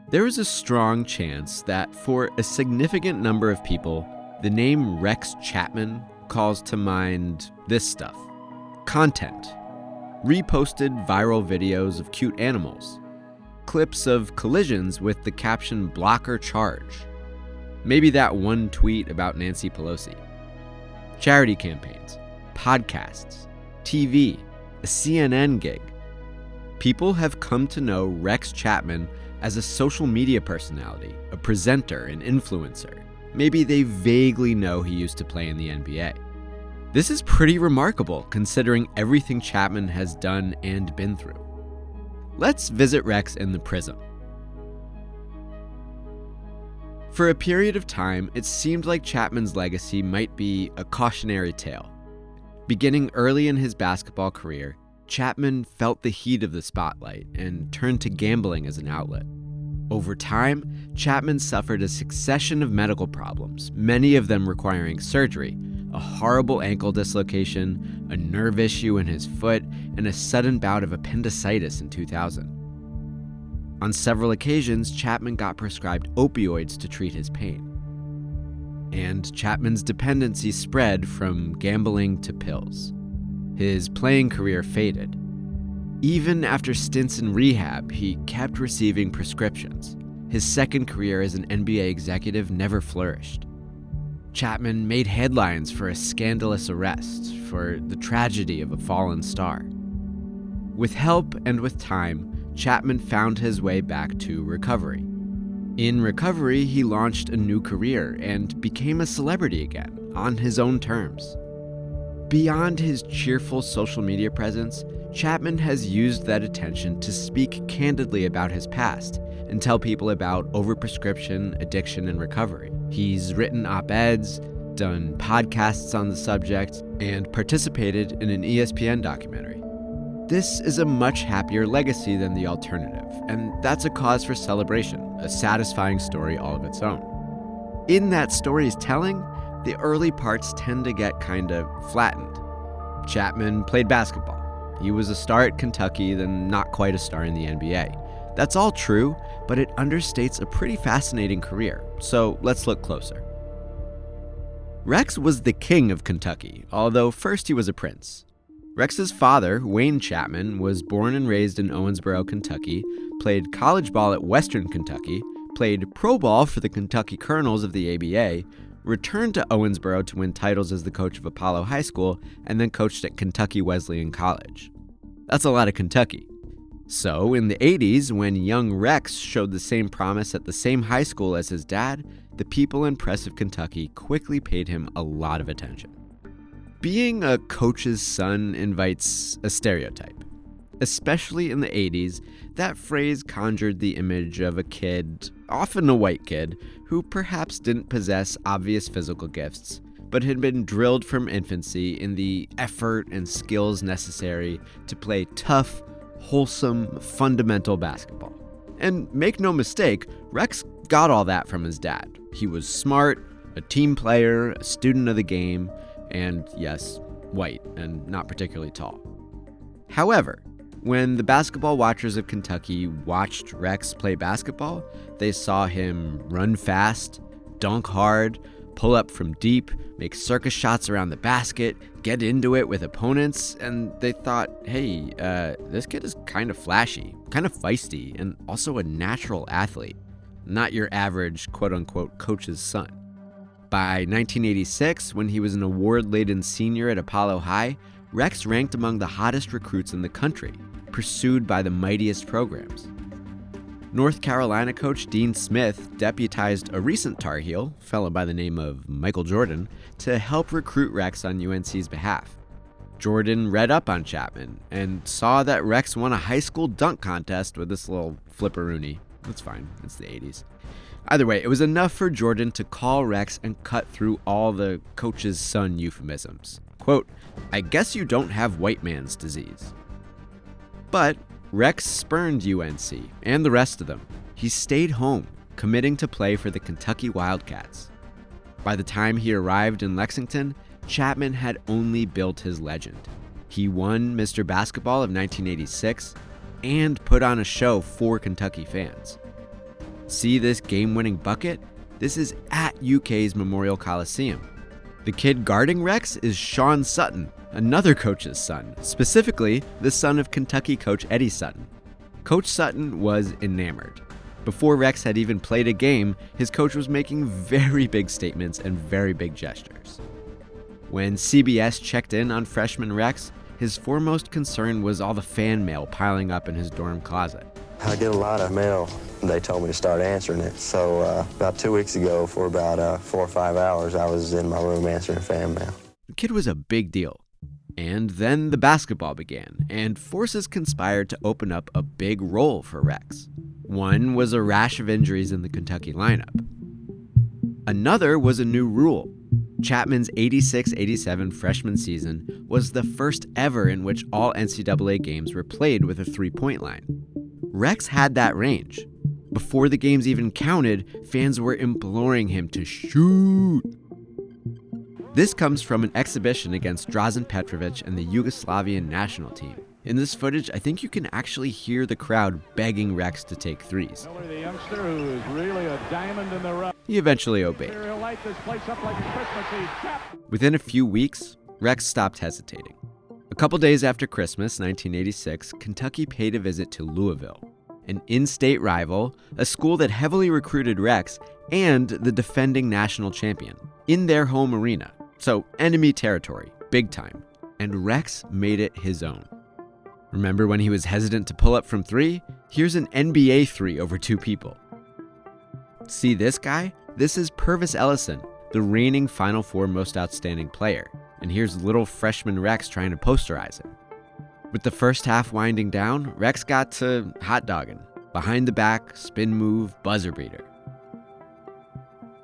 There is a strong chance that for a significant number of people, the name Rex Chapman calls to mind this stuff. Content. Reposted viral videos of cute animals. Clips of collisions with the caption "block or charge." Maybe that one tweet about Nancy Pelosi. Charity campaigns, podcasts, TV, a CNN gig. People have come to know Rex Chapman as a social media personality, a presenter, an influencer. Maybe they vaguely know he used to play in the NBA. This is pretty remarkable considering everything Chapman has done and been through. Let's visit Rex in the Prism. For a period of time, it seemed like Chapman's legacy might be a cautionary tale. Beginning early in his basketball career, Chapman felt the heat of the spotlight and turned to gambling as an outlet. Over time, Chapman suffered a succession of medical problems, many of them requiring surgery, a horrible ankle dislocation, a nerve issue in his foot, and a sudden bout of appendicitis in 2000. On several occasions, Chapman got prescribed opioids to treat his pain. And Chapman's dependency spread from gambling to pills. His playing career faded. Even after stints in rehab, he kept receiving prescriptions. His second career as an NBA executive never flourished. Chapman made headlines for a scandalous arrest, for the tragedy of a fallen star. With help and with time, Chapman found his way back to recovery. In recovery, he launched a new career and became a celebrity again, on his own terms. Beyond his cheerful social media presence, Chapman has used that attention to speak candidly about his past and tell people about overprescription, addiction, and recovery. He's written op-eds, done podcasts on the subject, and participated in an ESPN documentary. This is a much happier legacy than the alternative, and that's a cause for celebration, a satisfying story all of its own. In that story's telling, the early parts tend to get kind of flattened. Chapman played basketball. He was a star at Kentucky, then not quite a star in the NBA. That's all true, but it understates a pretty fascinating career, so let's look closer. Rex was the king of Kentucky, although first he was a prince. Rex's father, Wayne Chapman, was born and raised in Owensboro, Kentucky, played college ball at Western Kentucky, played pro ball for the Kentucky Colonels of the ABA, returned to Owensboro to win titles as the coach of Apollo High School, and then coached at Kentucky Wesleyan College. That's a lot of Kentucky. So, in the 80s, when young Rex showed the same promise at the same high school as his dad, the people and press of Kentucky quickly paid him a lot of attention. Being a coach's son invites a stereotype. Especially in the 80s, that phrase conjured the image of a kid, often a white kid, who perhaps didn't possess obvious physical gifts, but had been drilled from infancy in the effort and skills necessary to play tough, wholesome, fundamental basketball. And make no mistake, Rex got all that from his dad. He was smart, a team player, a student of the game, and yes, white and not particularly tall. However, when the basketball watchers of Kentucky watched Rex play basketball, they saw him run fast, dunk hard, pull up from deep, make circus shots around the basket, get into it with opponents, and they thought, hey, this kid is kind of flashy, kind of feisty, and also a natural athlete, not your average quote-unquote coach's son. By 1986, when he was an award-laden senior at Apollo High, Rex ranked among the hottest recruits in the country, pursued by the mightiest programs. North Carolina coach Dean Smith deputized a recent Tar Heel, a fellow by the name of Michael Jordan, to help recruit Rex on UNC's behalf. Jordan read up on Chapman and saw that Rex won a high school dunk contest with this little flipperoonie. That's fine, it's the 80s. Either way, it was enough for Jordan to call Rex and cut through all the coach's son euphemisms. Quote, "I guess you don't have white man's disease." But Rex spurned UNC and the rest of them. He stayed home, committing to play for the Kentucky Wildcats. By the time he arrived in Lexington, Chapman had only built his legend. He won Mr. Basketball of 1986 and put on a show for Kentucky fans. See this game-winning bucket? This is at UK's Memorial Coliseum. The kid guarding Rex is Sean Sutton, another coach's son, specifically the son of Kentucky coach Eddie Sutton. Coach Sutton was enamored. Before Rex had even played a game, his coach was making very big statements and very big gestures. When CBS checked in on freshman Rex, his foremost concern was all the fan mail piling up in his dorm closet. I get a lot of mail. They told me to start answering it. So about 2 weeks ago, for about 4 or 5 hours, I was in my room answering fan mail. The kid was a big deal. And then the basketball began, and forces conspired to open up a big role for Rex. One was a rash of injuries in the Kentucky lineup. Another was a new rule. Chapman's 86-87 freshman season was the first ever in which all NCAA games were played with a three-point line. Rex had that range. Before the games even counted, fans were imploring him to shoot. This comes from an exhibition against Drazen Petrovic and the Yugoslavian national team. In this footage, I think you can actually hear the crowd begging Rex to take threes. The youngster who is really a diamond in the rough. He eventually obeyed. He'll light this place up like a Christmas Eve. Within a few weeks, Rex stopped hesitating. A couple days after Christmas, 1986, Kentucky paid a visit to Louisville, an in-state rival, a school that heavily recruited Rex, and the defending national champion, in their home arena. So, enemy territory, big time. And Rex made it his own. Remember when he was hesitant to pull up from three? Here's an NBA three over two people. See this guy? This is Purvis Ellison, the reigning Final Four most outstanding player. And here's little freshman Rex trying to posterize him. With the first half winding down, Rex got to hot dogging. Behind the back, spin move, buzzer beater.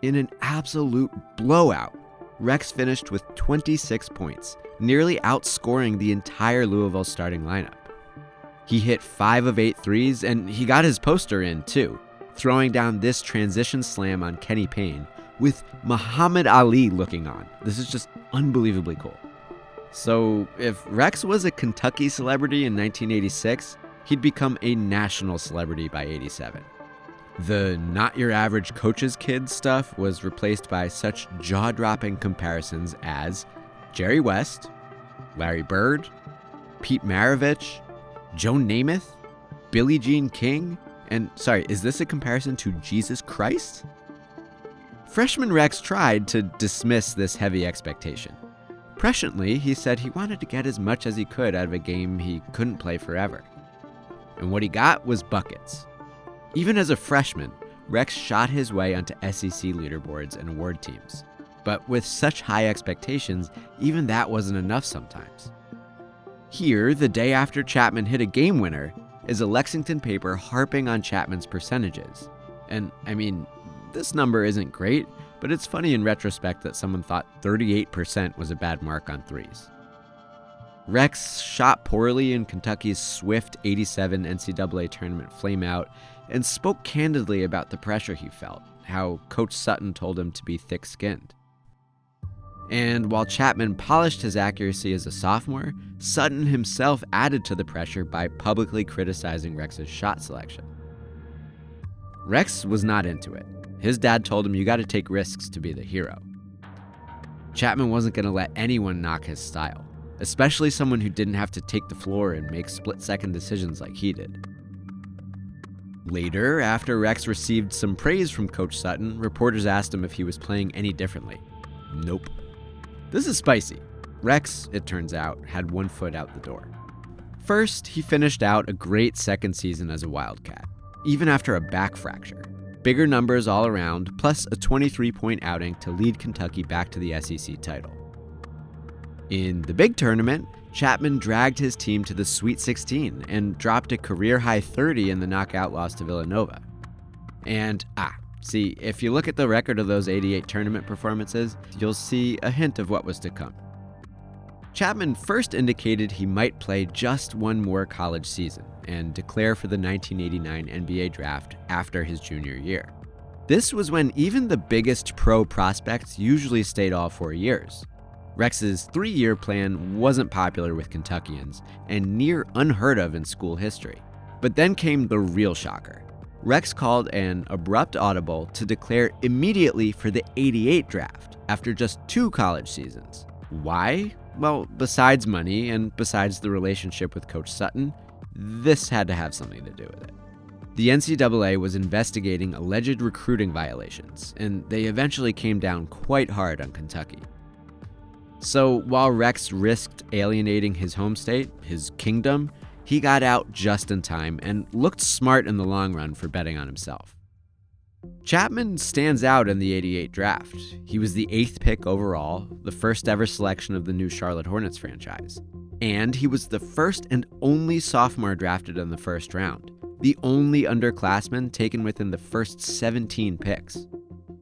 In an absolute blowout, Rex finished with 26 points, nearly outscoring the entire Louisville starting lineup. He hit 5 of 8 threes, and he got his poster in too, throwing down this transition slam on Kenny Payne with Muhammad Ali looking on. This is just unbelievably cool. So if Rex was a Kentucky celebrity in 1986, he'd become a national celebrity by 87. The not your average coach's kid stuff was replaced by such jaw-dropping comparisons as Jerry West, Larry Bird, Pete Maravich, Joe Namath, Billie Jean King, and sorry, is this a comparison to Jesus Christ? Freshman Rex tried to dismiss this heavy expectation. Presciently, he said he wanted to get as much as he could out of a game he couldn't play forever. And what he got was buckets. Even as a freshman, Rex shot his way onto SEC leaderboards and award teams. But with such high expectations, even that wasn't enough sometimes. Here, the day after Chapman hit a game winner, is a Lexington paper harping on Chapman's percentages. And I mean, this number isn't great, but it's funny in retrospect that someone thought 38% was a bad mark on threes. Rex shot poorly in Kentucky's swift 87 NCAA tournament flameout and spoke candidly about the pressure he felt, how Coach Sutton told him to be thick-skinned. And while Chapman polished his accuracy as a sophomore, Sutton himself added to the pressure by publicly criticizing Rex's shot selection. Rex was not into it. His dad told him you got to take risks to be the hero. Chapman wasn't going to let anyone knock his style, especially someone who didn't have to take the floor and make split-second decisions like he did. Later, after Rex received some praise from Coach Sutton, reporters asked him if he was playing any differently. Nope. This is spicy. Rex, it turns out, had one foot out the door. First, he finished out a great second season as a Wildcat, even after a back fracture. Bigger numbers all around, plus a 23-point outing to lead Kentucky back to the SEC title. In the big tournament, Chapman dragged his team to the Sweet 16 and dropped a career-high 30 in the knockout loss to Villanova. And, see, if you look at the record of those 88 tournament performances, you'll see a hint of what was to come. Chapman first indicated he might play just one more college season and declare for the 1989 NBA draft after his junior year. This was when even the biggest pro prospects usually stayed all 4 years. Rex's 3-year plan wasn't popular with Kentuckians and near unheard of in school history. But then came the real shocker. Rex called an abrupt audible to declare immediately for the '88 draft after just 2 college seasons. Why? Well, besides money and besides the relationship with Coach Sutton, this had to have something to do with it. The NCAA was investigating alleged recruiting violations, and they eventually came down quite hard on Kentucky. So while Rex risked alienating his home state, his kingdom, he got out just in time and looked smart in the long run for betting on himself. Chapman stands out in the '88 draft. He was the 8th pick overall, the first ever selection of the new Charlotte Hornets franchise. And he was the first and only sophomore drafted in the first round, the only underclassman taken within the first 17 picks.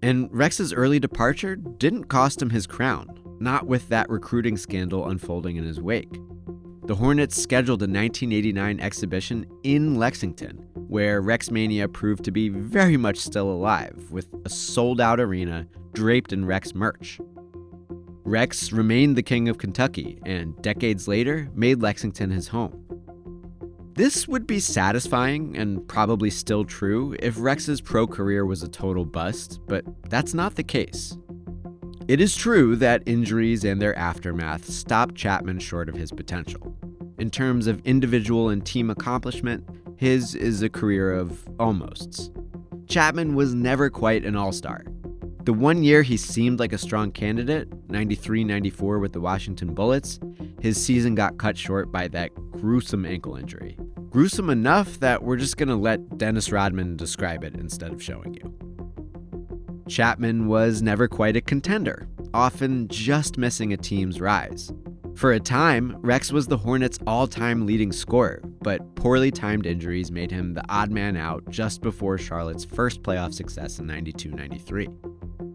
And Rex's early departure didn't cost him his crown, not with that recruiting scandal unfolding in his wake. The Hornets scheduled a 1989 exhibition in Lexington, where Rex Mania proved to be very much still alive, with a sold-out arena draped in Rex merch. Rex remained the king of Kentucky, and decades later, made Lexington his home. This would be satisfying and probably still true if Rex's pro career was a total bust, but that's not the case. It is true that injuries and their aftermath stopped Chapman short of his potential. In terms of individual and team accomplishment, his is a career of almosts. Chapman was never quite an all-star. The one year he seemed like a strong candidate, 93-94 with the Washington Bullets, his season got cut short by that gruesome ankle injury. Gruesome enough that we're just going to let Dennis Rodman describe it instead of showing you. Chapman was never quite a contender, often just missing a team's rise. For a time, Rex was the Hornets' all-time leading scorer, but poorly timed injuries made him the odd man out just before Charlotte's first playoff success in 92-93.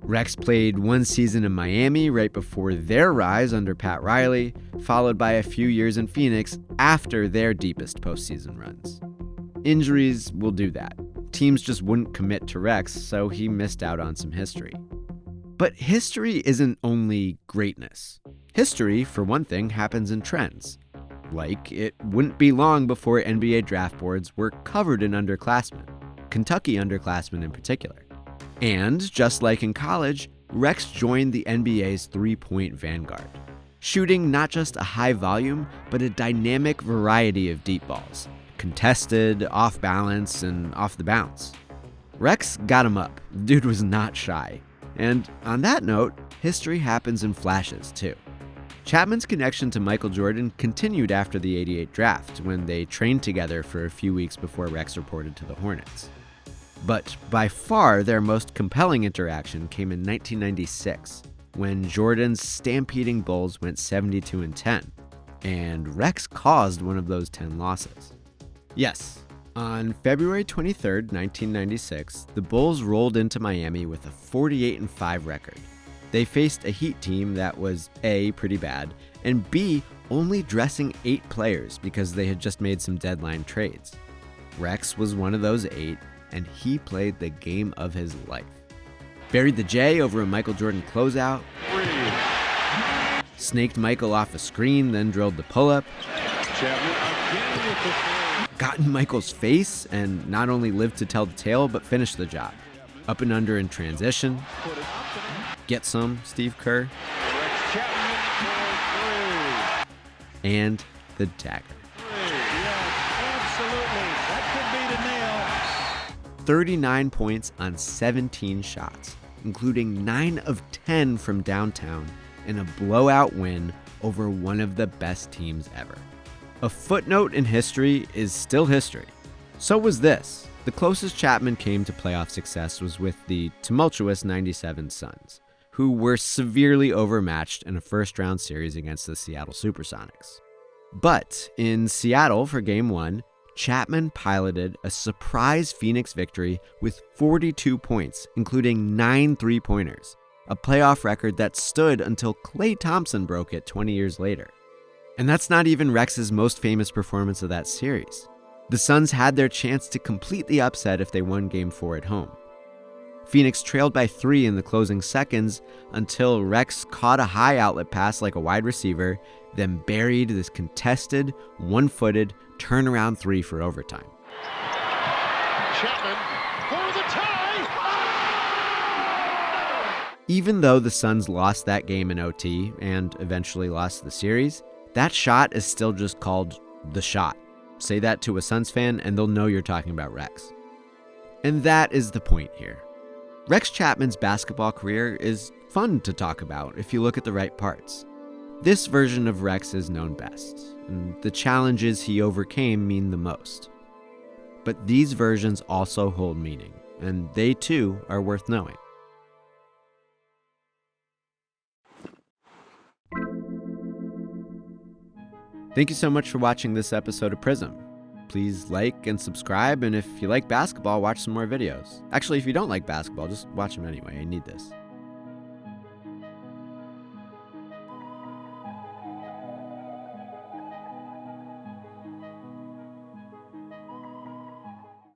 Rex played one season in Miami right before their rise under Pat Riley, followed by a few years in Phoenix after their deepest postseason runs. Injuries will do that. Teams just wouldn't commit to Rex, so he missed out on some history. But history isn't only greatness. History, for one thing, happens in trends. Like, it wouldn't be long before NBA draft boards were covered in underclassmen, Kentucky underclassmen in particular. And, just like in college, Rex joined the NBA's three-point vanguard, shooting not just a high volume, but a dynamic variety of deep balls, contested, off balance, and off the bounce. Rex got him up. The dude was not shy. And on that note, history happens in flashes, too. Chapman's connection to Michael Jordan continued after the '88 draft, when they trained together for a few weeks before Rex reported to the Hornets. But by far their most compelling interaction came in 1996, when Jordan's stampeding Bulls went 72-10, and Rex caused one of those 10 losses. Yes, on February 23, 1996, the Bulls rolled into Miami with a 48-5 record. They faced a Heat team that was A, pretty bad, and B, only dressing 8 players because they had just made some deadline trades. Rex was one of those 8, and he played the game of his life. Buried the J over a Michael Jordan closeout, snaked Michael off a screen, then drilled the pull-up, got in Michael's face, and not only lived to tell the tale, but finished the job. Up and under in transition. Get some, Steve Kerr. And the dagger. 39 points on 17 shots, including 9 of 10 from downtown, in a blowout win over one of the best teams ever. A footnote in history is still history. So was this. The closest Chapman came to playoff success was with the tumultuous 97 Suns, who were severely overmatched in a first-round series against the Seattle Supersonics. But in Seattle for Game 1, Chapman piloted a surprise Phoenix victory with 42 points, including 9 three-pointers, a playoff record that stood until Klay Thompson broke it 20 years later. And that's not even Rex's most famous performance of that series. The Suns had their chance to complete the upset if they won Game 4 at home. Phoenix trailed by 3 in the closing seconds until Rex caught a high outlet pass like a wide receiver, then buried this contested, one-footed turnaround 3 for overtime. Chapman for the tie. Even though the Suns lost that game in OT and eventually lost the series, that shot is still just called the shot. Say that to a Suns fan and they'll know you're talking about Rex. And that is the point here. Rex Chapman's basketball career is fun to talk about if you look at the right parts. This version of Rex is known best, and the challenges he overcame mean the most. But these versions also hold meaning, and they too are worth knowing. Thank you so much for watching this episode of Prism. Please like and subscribe, and if you like basketball, watch some more videos. Actually, if you don't like basketball, just watch them anyway. I need this.